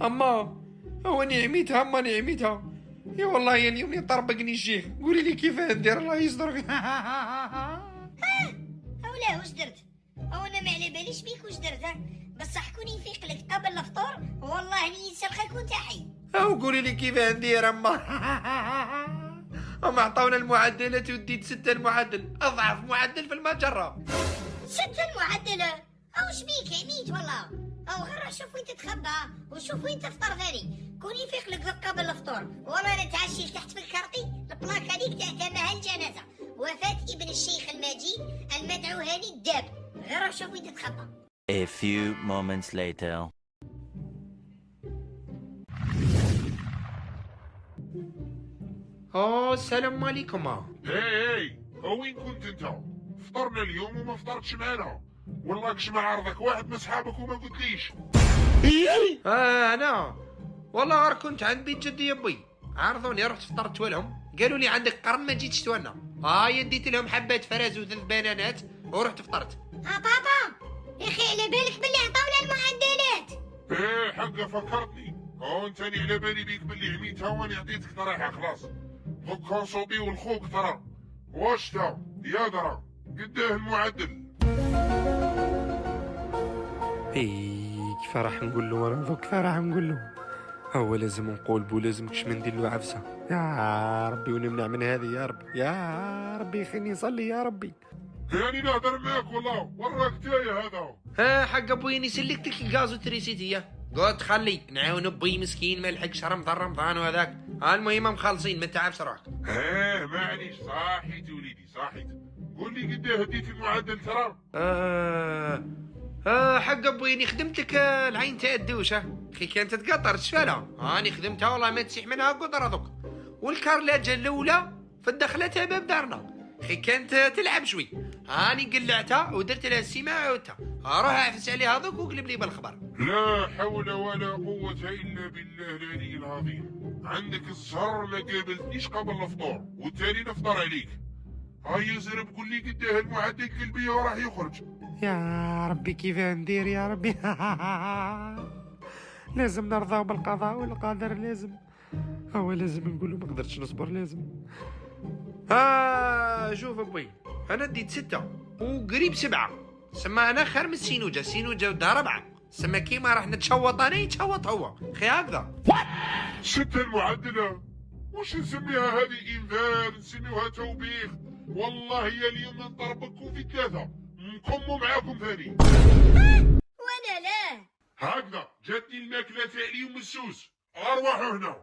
اما هو نعميتها اما نعميتها. يا والله يا اليوم يطربقني الشيخ، قولي لي كيف ندير الله يسترك. اولا واش درت؟ او انا ما على باليش بيك واش درت، بصح كون يفيق لك قبل الفطور والله اني نسلخك وانت حي. او قولي لي كيف ندير اما. هم عطاونا المعدلات وديت 6 المعدل، اضعف معدل في المجره. 6 المعدل؟ اوش بيك عميت والله. او غير شوف وين تتخبى وشوف وين تفطر ثاني. كون يفيق لك قبل الفطور والله انا تعشي تحت في الكارطي البلاك هذيك تعتمها الجنازه، وفاة ابن الشيخ المجيد المدعو هاني الداب. غير شوف وين تتخبى. A few moments later. السلام عليكم. هاي وين كنت انت؟ فطرنا اليوم وما فطرتش معنا، والله كشمع عرضك واحد من صحابك وما قلتليش. انا والله غير كنت عند بيت جدي ابوي، عرضوني رحت فطرت لهم، قالوا لي عندك قرن ما جيتش تونا. ديت لهم حبات فرز و3 بنانات ورحت فطرت. بابا يا اخي على بالك باللي عطاونا المعدلات. ايه حقا فكرتني. انتني على بالي بيك باللي عميتها واني عطيتك طريحه خلاص. دوكا صوبي والخوك ترى. واش تا يا درا قداه المعدل؟ كيف راح نقول له انا كيف راح نقول له؟ هو لازم نقول بو لازم كش ما ندير له عفسه. يا ربي ونمنع من هذه يا ربي، يا ربي خليني نصلي يا ربي. هاني نهدر معاك والله وراك تايه هذا. حق ابوي نسلكت لك الغاز وتريسيتيه، قلت خلي نعاون ابوي مسكين ما لحقش رمضان وهذاك. المهم مخلصين ما تعبش روحك. معليش صاحيت وليدي صاحيت. قول لي قداه هديت المعدل ترى؟ حق ابوي خدمت لك العين تاع الدوشه خي كانت تقطر شفالها، هاني خدمتها والله ما تسيح منها قدره دوك. والكارلاجه الاولى في الدخله تاع باب دارنا خي كانت تلعب شوي، هاني قلعتها ودرت لها السيمه عودتها. روح اعفس عليها دوك وقلب لي بالخبر. لا حول ولا قوة إلا بالله العلي العظيم. عندك الزهر ما قابلتنيش قبل الفطور والتالي نفطر عليك. هيا زرب قول لي قداه المعدل قلبي وراح يخرج. يا ربي كيف ندير يا ربي. لازم نرضى بالقضاء والقدر، لازم لازم نقول له ما قدرتش نصبر لازم. شوف ابوي انا ديت 6 وقريب 7، سما انا خير من السينوجا ودها 4، سما كيما راح نتشوط انا يتشوط هو خي هكذا. 6 المعدلة وش نسميها هذه؟ انذار نسميوها توبيخ. والله يا اليوم نطربكم في 3 نكموا معاكم ثاني. وانا لا هكذا جاتني الماكلة تاع اليوم السوس. ارواحوا هنا.